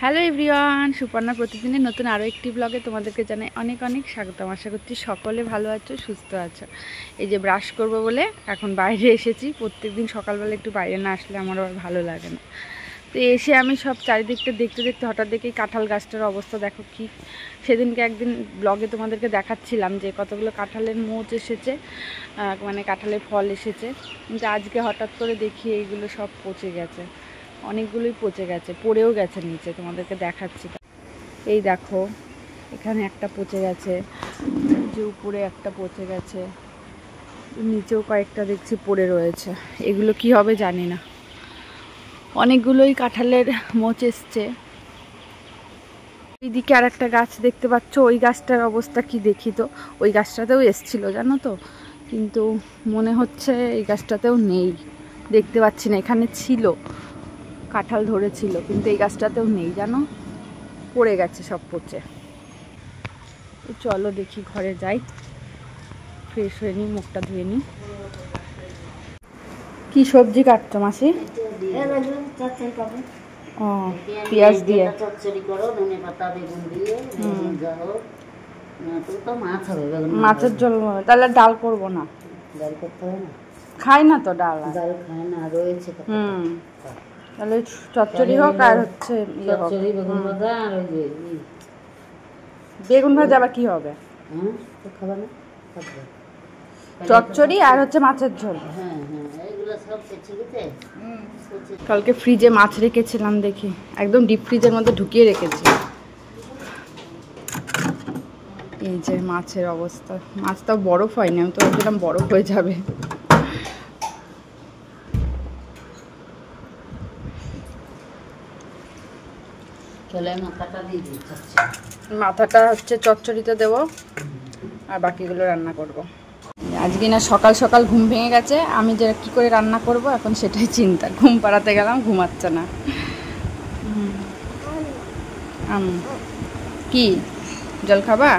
Hello everyone, Suparna প্রতিদিনের নতুন আরও একটি ব্লগে তোমাদেরকে জানাই অনেক অনেক স্বাগতম। আশা করছি সকলে ভালো আছো, সুস্থ আছো। এই যে ব্রাশ করব বলে এখন বাইরে এসেছি। প্রত্যেকদিন সকালবেলা একটু বাইরে না আসলে আমার আবার ভালো লাগে না। তো এসে আমি সব চারিদিকটা দেখতে দেখতে হঠাৎ দেখি কাঁঠাল গাছটার অবস্থা দেখো কি। সেদিনকে একদিন ব্লগে তোমাদেরকে দেখাচ্ছিলাম যে কতগুলো কাঁঠালের মোচ এসেছে, মানে কাঁঠালের ফল এসেছে, কিন্তু আজকে হঠাৎ করে দেখি এইগুলো সব পচে গেছে। অনেকগুলোই পচে গেছে, পড়েও গেছে নিচে, তোমাদেরকে দেখাচ্ছি। এই দেখো এখানে একটা পচে গেছে, যে উপরে একটা পচে গেছে, নিচেও কয়েকটা দেখছি পড়ে রয়েছে। এগুলো কি হবে জানি না। অনেকগুলোই কাঁঠালের মোচ এসছে। এইদিকে আর একটা গাছ দেখতে পাচ্ছ, ওই গাছটার অবস্থা কি দেখি তো। ওই গাছটাতেও এসছিল জানো তো, কিন্তু মনে হচ্ছে এই গাছটাতেও নেই, দেখতে পাচ্ছি না। এখানে ছিল, কাঁঠাল ধরেছিল, কিন্তু এই গাছটাতেও নেই জানো, পড়ে গেছে সব পচে। চলো দেখি ঘরে যাই, ফ্রেশ হয়ে নিই, মুখটা ধুয়ে নিই। কি সবজি কাটছো মাসি? ও, পেঁয়াজ দিয়ে মাছের ঝোল হবে, তাহলে ডাল করবো না? ডাল করতে হবে না, খাই না তো ডাল। ডাল খায় না, রয়েছে। তাহলে চচ্চড়ি হোক আর হচ্ছে চচ্চড়ি, বেগুন ভাজা, আর ওই যে বেগুন ভাজা আবার কি হবে? তো খাবে না, খাবে চচ্চড়ি আর হচ্ছে মাছের ঝোল। হ্যাঁ হ্যাঁ, এইগুলো সব পেছে গেছে। কালকে ফ্রিজে মাছ রেখেছিলাম, দেখি একদম ডিপ ফ্রিজের মধ্যে ঢুকিয়ে রেখেছি। এই যে মাছের অবস্থা, মাছটাও বরফ হয়নি, আমি তো ভাবছিলাম বরফ হয়ে যাবে। মাথাটা হচ্ছে চচ্চড়িতে দেবো, আর বাকিগুলো রান্না করব। আজকে না সকাল সকাল ঘুম ভেঙে গেছে, আমি যে কী করে রান্না করব এখন সেটাই চিন্তা। ঘুম পাড়াতে গেলাম, ঘুমাচ্ছে না। কি জল খাবা?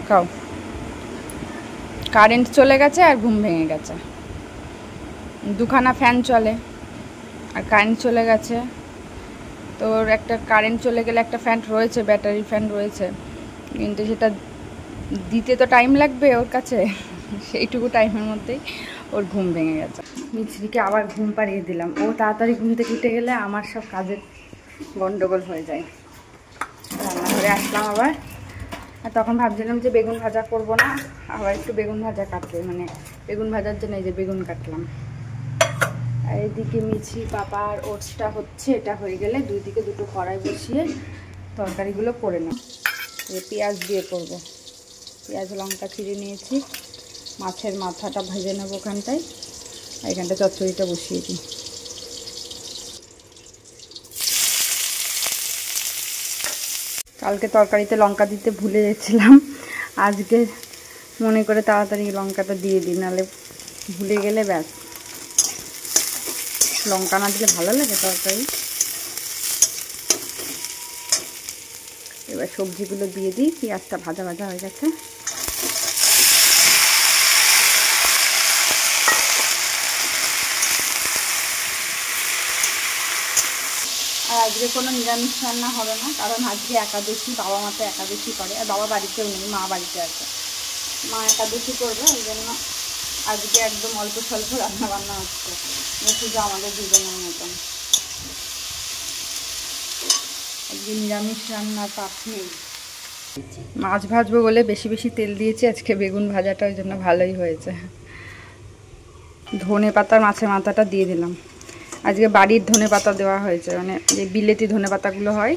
খাও। কারেন্ট চলে গেছে আর ঘুম ভেঙে গেছে। দুখানা ফ্যান চলে আর কারেন্ট চলে গেছে। তোর একটা কারেন্ট চলে গেলে একটা ফ্যান রয়েছে, ব্যাটারি ফ্যান রয়েছে, কিন্তু সেটা দিতে তো টাইম লাগবে ওর কাছে। সেইটুকু টাইমের মধ্যেই ওর ঘুম ভেঙে গেছে। মিছরিকে আবার ঘুম পাড়িয়ে দিলাম। ও তাড়াতাড়ি ঘুম থেকে উঠে গেলে আমার সব কাজের গন্ডগোল হয়ে যায়। রান্নাঘরে আসলাম আবার, আর তখন ভাবছিলাম যে বেগুন ভাজা করব না, আবার একটু বেগুন ভাজা কাটবে, মানে বেগুন ভাজার জন্য এই যে বেগুন কাটলাম। আর এদিকে মিছি পাপার ওটসটা হচ্ছে, এটা হয়ে গেলে দুই দিকে দুটো কড়াই বসিয়ে তরকারিগুলো করে নেব। পেঁয়াজ দিয়ে করব, পেঁয়াজ লঙ্কা চিড়ে নিয়েছি। মাছের মাথাটা ভেজে নেব ওখানটায়, আর এখানটা চচ্চড়িটা বসিয়ে দিই। কালকে তরকারিতে লঙ্কা দিতে ভুলে গেছিলাম, আজকে মনে করে তাড়াতাড়ি লঙ্কাটা দিয়ে দিই, নাহলে ভুলে গেলে ব্যাস। লঙ্কা না দিলে ভালো লাগে তরকারি। এবার সবজিগুলো দিয়ে দিই। পেঁয়াজটা ভাজা ভাজা হয়ে গেছে। আর আজকে কোনো নিরামিষ রান্না হবে না, কারণ আজকে একাদশী, বাবা মা তো একাদশী করে, আর বাবা বাড়িতেও নেই, মা বাড়িতে আছে। মা একাদশী করবে, ওই জন্য আজকে একদম অল্প স্বল্প রান্না বান্না হচ্ছে, শুধু আমাদের দুজনের মতন। আজকে নিরামিষ রান্নার পাপ নেই। মাছ ভাজবো বলে বেশি বেশি তেল দিয়েছি আজকে, বেগুন ভাজাটা ওই জন্য ভালোই হয়েছে। ধনে পাতার মাছের মাথাটা দিয়ে দিলাম। আজকে বাড়ির ধনে পাতা দেওয়া হয়েছে, মানে যে বিলেতি ধনে পাতাগুলো হয়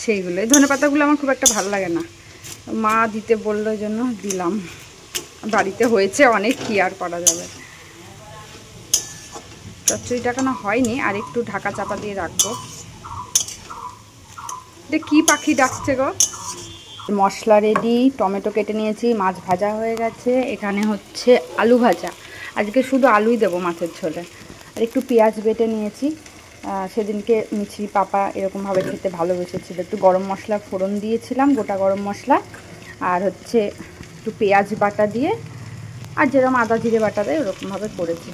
সেইগুলো। এই ধনে পাতাগুলো আমার খুব একটা ভালো লাগে না, মা দিতে বললো, ওই জন্য দিলাম। বাড়িতে হয়েছে অনেক, কি আর করা যাবে। চচ্চড়িটা কেন হয়নি, আর একটু ঢাকা চাপা দিয়ে রাখবো। এটা কি পাখি ডাকছে গো? মশলা রেডি, টমেটো কেটে নিয়েছি, মাছ ভাজা হয়ে গেছে। এখানে হচ্ছে আলু ভাজা, আজকে শুধু আলুই দেবো মাছের ঝোলে। আর একটু পেঁয়াজ বেটে নিয়েছি, সেদিনকে মিছরি পাপা এরকমভাবে খেতে ভালোবেসেছিল। একটু গরম মশলা ফোড়ন দিয়েছিলাম, গোটা গরম মশলা, আর হচ্ছে একটু পেঁয়াজ বাটা দিয়ে, আর যেরকম আদা জিরে বাটা দেয় ওরকমভাবে করেছি।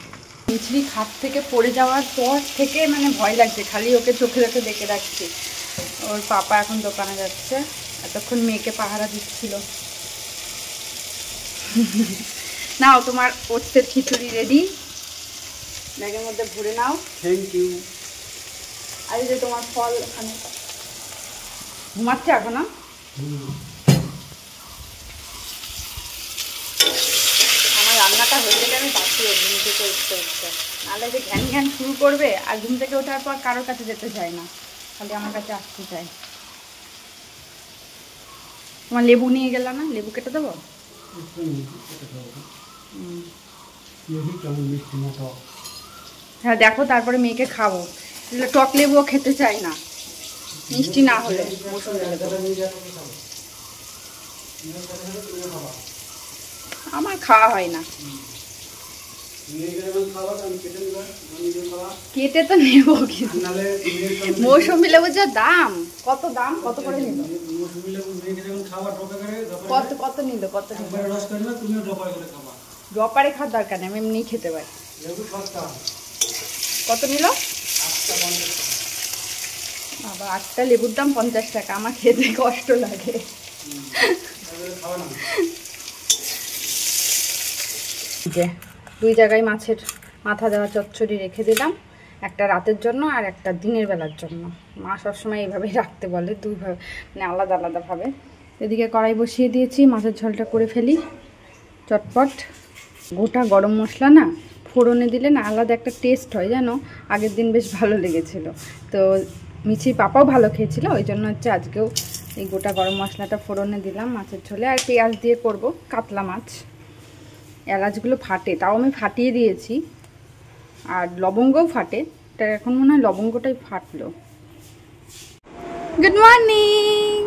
মিছরি খাট থেকে পড়ে যাওয়ার পর থেকে মানে ভয় লাগছে, খালি ওকে চোখে চোখে দেখে রাখছি। ওর পাপা এখন দোকানে যাচ্ছে, এতক্ষণ মেয়েকে পাহারা দিচ্ছিল। নাও তোমার ওটসের খিচুড়ি রেডি, ব্যাগের মধ্যে ভরে নাও। Thank you. আর এই যে তোমার ফল ওখানে। ঘুমাচ্ছে এখনো? আমার রান্নাটা হয়ে গেলে আমি বাঁচি ঘুম থেকে উঠতে উঠতে, নাহলে যে ঘ্যান ঘ্যান শুরু করবে আর ঘুম থেকে ওঠার পর কারোর কাছে যেতে চায় না, খালি আমার কাছে আসতে চায়। তোমার লেবু নিয়ে গেল না, লেবু কেটে দেবো? হ্যাঁ দেখো, তারপরে মেয়েকে খাবো। টক লেবুও খেতে চাই না, মিষ্টি না হলে। আমার খাওয়া হয় না। কেটে তো নেবো, মৌসুমি লেবু যা দাম। কত দাম? কত করে নিল? কত কত নিল? কত ড্রপারে খাওয়ার দরকার নেই, আমি এমনি খেতে পারি। কত নিল? বাবা, 8টা লেবুর দাম 50 টাকা। আমার খেতে কষ্ট লাগে। দুই জায়গায় মাছের মাথা দেওয়া চচ্চড়ি রেখে দিলাম, একটা রাতের জন্য আর একটা দিনের বেলার জন্য। মা সবসময় এইভাবেই রাখতে বলে, দুইভাবে মানে আলাদা আলাদাভাবে। এদিকে কড়াই বসিয়ে দিয়েছি, মাছের ঝোলটা করে ফেলি চটপট। গোটা গরম মশলা না ফোড়নে দিলে না আলাদা একটা টেস্ট হয়, জানো। আগের দিন বেশ ভালো লেগেছিল, তো মিছি পাপাও ভালো খেয়েছিল, ওই জন্য হচ্ছে আজকেও এই গোটা গরম মশলাটা ফোড়নে দিলাম মাছের ঝোলে। আর পেঁয়াজ দিয়ে করব, কাতলা মাছ। এলাচগুলো ফাটে, তাও আমি ফাটিয়ে দিয়েছি, আর লবঙ্গও ফাটে। এটা এখন মনে হয় লবঙ্গটাই ফাটলো। Good morning,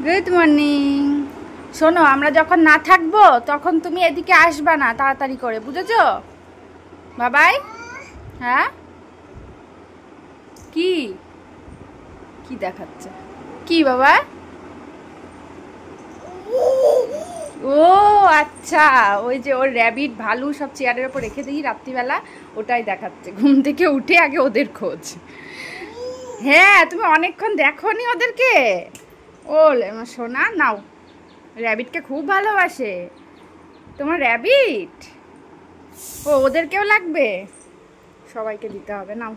good morning. শোনো, আমরা যখন না থাকবো তখন তুমি এদিকে আসবা না, তাড়াতাড়ি করে, বুঝেছো বাবাই? হ্যাঁ, কি কি দেখাচ্ছে? কি বাবা? ও আচ্ছা, ওই যে ওর র্যাবিট ভালু সব চেয়ারের ওপর রেখে দিই রাত্রিবেলা, ওটাই দেখাচ্ছে। ঘুম থেকে উঠে আগে ওদের খোঁজ। হ্যাঁ, তুমি অনেকক্ষণ দেখোনি ওদেরকে। ও সোনা, নাও। র্যাবিটকে খুব ভালোবাসে তোমার র্যাবিট। ও, ওদেরকেও লাগবে, সবাইকে দিতে হবে। নাও।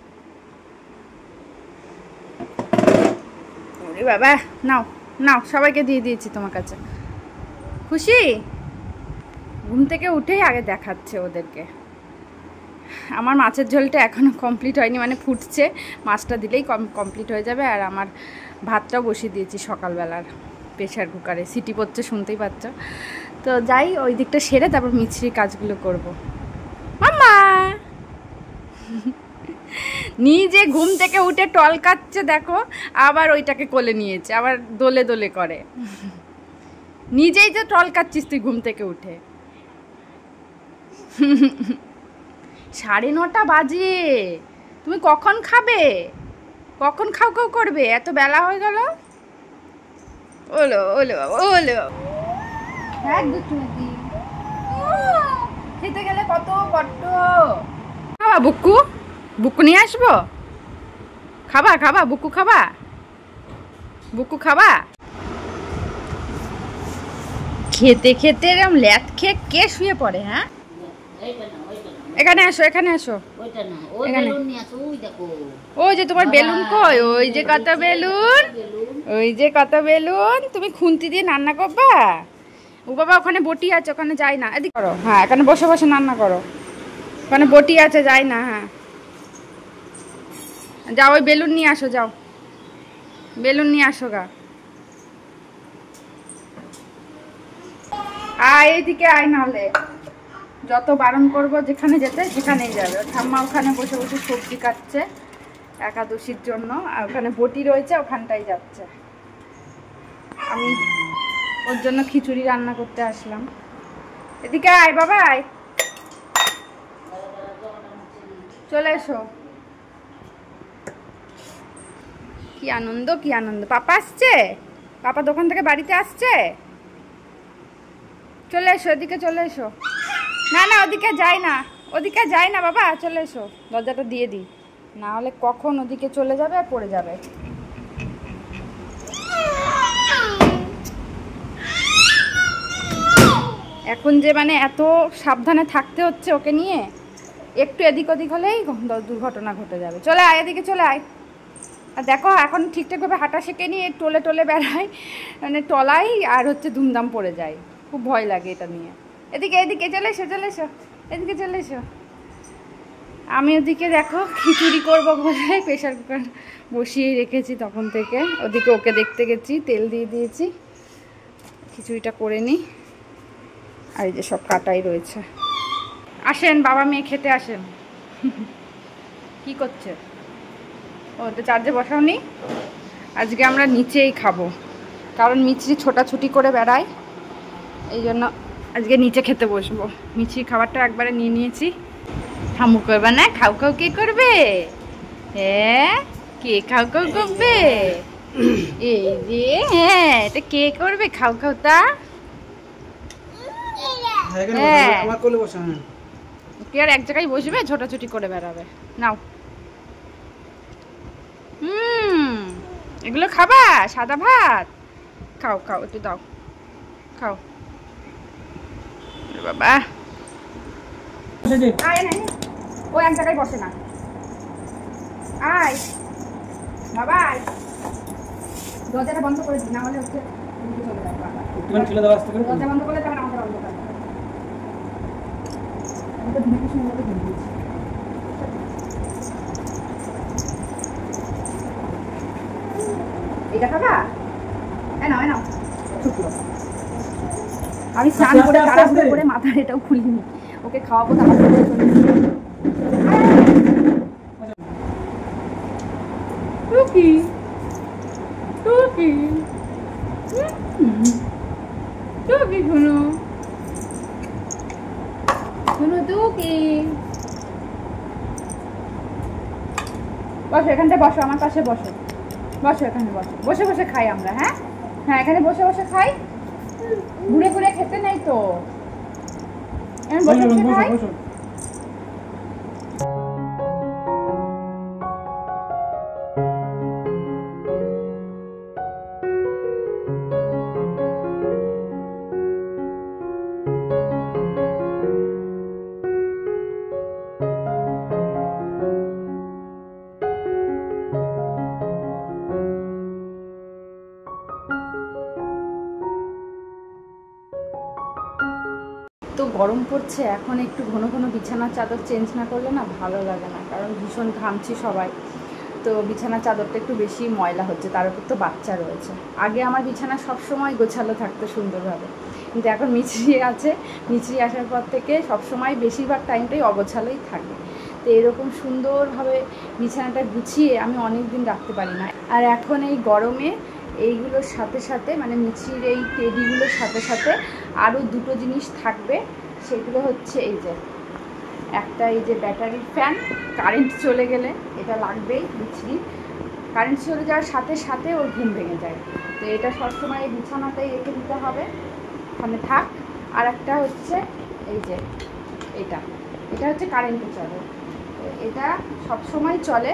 ওরে বাবা, নাও নাও, সবাইকে দিয়ে দিয়েছি তোমার কাছে। খুশি? ঘুম থেকে উঠেই আগে দেখাচ্ছে ওদেরকে। আমার মাছের ঝোলটা এখনও কমপ্লিট হয়নি, মানে ফুটছে। মাছটা দিলেই কমপ্লিট হয়ে যাবে। আর আমার ভাতটাও বসিয়ে দিয়েছি সকালবেলার প্রেশার কুকারে, সিটি পড়ছে, শুনতেই পাচ্ছ। তো যাই, ওই দিকটা সেরে তারপর মিছরির কাজগুলো করব। মাম্মা নিজে ঘুম থেকে উঠে টল কাচ্ছে দেখো, আবার ওইটাকে কোলে নিয়েছে, আবার দোলে দোলে করে। নিজেই যে টল কাচ্ছিস তুই ঘুম থেকে উঠে। 9:30 বাজে, তুমি কখন খাবে? কখন খাও খাও করবে? এত বেলা হয়ে গেল। ওলো ওলো ওলো, হ্যাঁ দুষ্টুমি। খেতে গেলে কত বড্ড। খাবা বুকু? বুকু নিয়ে আসবো? খাবা খাবা বুকু? খাবা বুকু? খাবা? খেতে খেতে এরকম ল্যাট খেয়ে কে শুয়ে পড়ে? হ্যাঁ, এখানে আসো, এখানে আসো। ওই যে তোমার বেলুন কই? ওই যে কত বেলুন, ওই যে কত বেলুন। তুমি খুন্তি দিয়ে রান্না করবা? ও বাবা, ওখানে বটি আছে, ওখানে যাই না। এদিকে করো। হ্যাঁ, এখানে বসে বসে রান্না করো, ওখানে বটি আছে, যাই না। হ্যাঁ যাও, ওই বেলুন নিয়ে আসো, যাও বেলুন নিয়ে আসো গা। আয় এইদিকে আয়, নাহলে যত বারণ করবো যেখানে যেতে সেখানেই যাবে। ঠাম্মা ওখানে বসে বসে সবজি কাটছে একাদশীর জন্য, আর ওখানে বটি রয়েছে, ওখানটাই যাচ্ছে। আমি ওর জন্য খিচুড়ি রান্না করতে আসলাম। এদিকে আয় বাবা, আয়, চলে এসো। কি আনন্দ, কি আনন্দ। পাপা আসছে, পাপা দোকান থেকে বাড়িতে আসছে। চলে এসো, এদিকে চলে এসো। না না, ওদিকে যাই না, ওদিকে যাই না বাবা, চলে এসো, দরজাটা দিয়ে দিই, না হলে কখন ওদিকে চলে যাবে আর পড়ে যাবে। এখন যে মানে এত সাবধানে থাকতে হচ্ছে ওকে নিয়ে, একটু এদিক ওদিক হলেই দুর্ঘটনা ঘটে যাবে। চলে আয়, এদিকে চলে আয়। আর দেখো এখন ঠিকঠাকভাবে হাঁটা শেখেনি, টোলে টোলে বেড়ায়, মানে টলাই আর হচ্ছে ধুমধাম পড়ে যায়, খুব ভয় লাগে এটা নিয়ে। এদিকে এদিকে চলে এসো, চলে এসো, এদিকে চলে এসো। আমি ওদিকে দেখো খিচুড়ি করবো বলে প্রেশার কুকার বসিয়ে রেখেছি তখন থেকে, ওদিকে ওকে দেখতে গেছি, তেল দিয়ে দিয়েছি, খিচুড়িটা করে নিই। আর এই যে সব কাটাই রয়েছে। আসেন বাবা মেয়ে খেতে আসেন। কি করছে ও? তো চার্জে বসাওনি? আজকে আমরা নিচেই খাবো, কারণ মিছরি ছোটাছুটি করে বেড়ায়, এই জন্য আজকে নিচে খেতে বসবো। মিছরি খাবারটা একবারে নিয়ে নিয়েছি। হামু করবে না? খাও খাও কে করবে? হ্যাঁ, কে খাও খাও করবে? এই যে হ্যাঁ, এটা কে করবে খাও খাও তা? হ্যাঁ, কে আর এক জায়গায় বসবে, ছোটাছুটি করে বেড়াবে। নাও, এগুলো খাবা? সাদা ভাত খাও, খাও, একটু দাও, খাও বাবা। ও এক জায়গায় বসে না, আয় বাবা, দরজাটা বন্ধ করে দিই, না হলে হচ্ছে দরজা বন্ধ করলে তখন আমাদের অন্ধকার। এটা খাবা? নাও নাও, আমি স্নান করে তাড়াহুড়ো করে মাথার এটাও খুলিনি, ওকে খাওয়াবো তাড়াহুড়ো করে। টুকি টুকি টুকি শুনো শুনো টুকি, বসো এখানটা, বসো আমার পাশে, বসো বসো এখানে, বসো, বসে বসে খাই আমরা। হ্যাঁ হ্যাঁ, এখানে বসে বসে খাই, ঘুরে ঘুরে খেতে নেই তো, বসে বসে খাই। তো গরম পড়ছে, এখন একটু ঘন ঘন বিছানার চাদর চেঞ্জ না করলে না ভালো লাগে না, কারণ ভীষণ ঘামছি সবাই, তো বিছানার চাদরটা একটু বেশি ময়লা হচ্ছে, তার উপর তো বাচ্চা রয়েছে। আগে আমার বিছানা সবসময় গোছালো থাকতো সুন্দরভাবে, কিন্তু এখন মিছরি আছে, মিছরি আসার পর থেকে সবসময় বেশিরভাগ টাইমটাই অগোছালোই থাকে। তো এরকম সুন্দরভাবে বিছানাটা গুছিয়ে আমি অনেক দিন রাখতে পারি না। আর এখন এই গরমে এইগুলোর সাথে সাথে মানে মিছরির এই টেডিগুলোর সাথে সাথে আরও দুটো জিনিস থাকবে, সেগুলো হচ্ছে এই যে একটা, এই যে ব্যাটারির ফ্যান, কারেন্ট চলে গেলে এটা লাগবেই মিছরি, কারেন্ট চলে যাওয়ার সাথে সাথে ওর ঘুম ভেঙে যায়, তো এটা সবসময় এই বিছানাতেই রেখে দিতে হবে, ওখানে থাক। আর একটা হচ্ছে এই যে এটা, এটা হচ্ছে কারেন্টে চলে, তো এটা সবসময় চলে,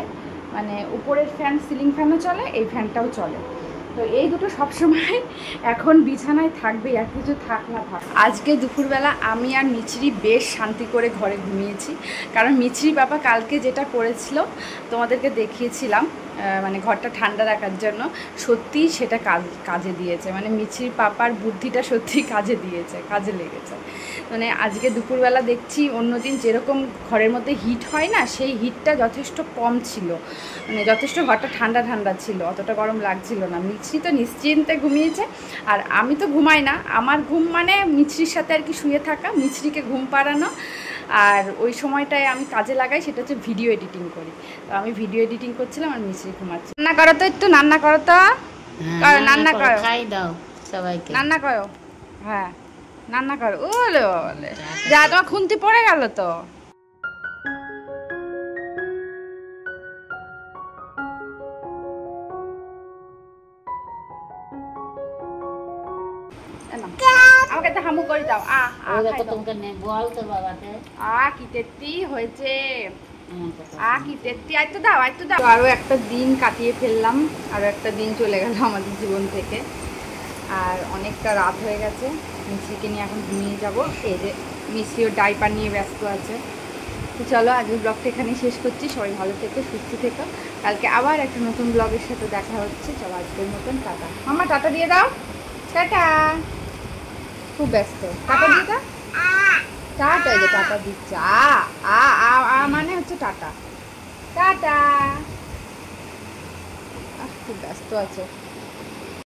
মানে উপরের ফ্যান, সিলিং ফ্যানও চলে, এই ফ্যানটাও চলে, তো এই দুটো সবসময় এখন বিছানায় থাকবেই, আর কিছু থাক না থাক। আজকে দুপুরবেলা আমি আর মিছরি বেশ শান্তি করে ঘরে ঘুমিয়েছি, কারণ মিছরি বাবা কালকে যেটা করেছিল তোমাদেরকে দেখিয়েছিলাম, মানে ঘরটা ঠান্ডা রাখার জন্য, সত্যিই সেটা কাজে দিয়েছে, মানে মিছরির পাপার বুদ্ধিটা সত্যি কাজে দিয়েছে, কাজে লেগেছে। মানে আজকে দুপুরবেলা দেখছি অন্যদিন যেরকম ঘরের মধ্যে হিট হয় না, সেই হিটটা যথেষ্ট কম ছিল, মানে যথেষ্ট ঘরটা ঠান্ডা ঠান্ডা ছিল, অতটা গরম লাগছিল না। মিছরি তো নিশ্চিন্তে ঘুমিয়েছে, আর আমি তো ঘুমাই না, আমার ঘুম মানে মিছরির সাথে আর কি শুয়ে থাকা, মিছরিকে ঘুম পাড়ানো, আর ওই সময়টায় আমি কাজে লাগাই, সেটা হচ্ছে ভিডিও এডিটিং করি, তো আমি ভিডিও এডিটিং করছিলাম আর মিছরি ঘুমাচ্ছি। রান্না করো তো, একটু রান্না করো তো, রান্না করো, খাই দাও সবাইকে, রান্না করো, হ্যাঁ রান্না করো। ওলে ওলে, যা তোমার খুন্তি পড়ে গেল তো। আমাকে একটা হামু করে দাও। ও দেখো খাই দাও। তোমাকে নে বল তোর বাবাকে। কি তেত্তি হয়েছে। কথা কি তেত্তি, আইতো দাও, আইতো দাও। আরো একটা দিন কাটিয়ে ফেললাম, আরো একটা দিন চলে গেল আমাদের জীবন থেকে। আর অনেকটা রাত হয়ে গেছে, মিষ্টিকে নিয়ে এখন ঘুমিয়ে যাব। এই যে মিষ্টিও ডাইপার নিয়ে ব্যস্ত আছে। তো চলো আজকের ব্লগটা এখানেই শেষ করছি। সবাই ভালো থেকো, সুস্থ থেকো। কালকে আবার একটা নতুন ব্লগের সাথে দেখা হচ্ছে। চলো আজকের মতন টাটা। মামা টাটা দিয়ে দাও। টাটা। খুব ব্যস্ত, টাটা দিয়ে দাও। টাটা, এই যে টাটা দিচ্ছে। মানে হচ্ছে টাটা। টাটা। খুব ব্যস্ত আছে।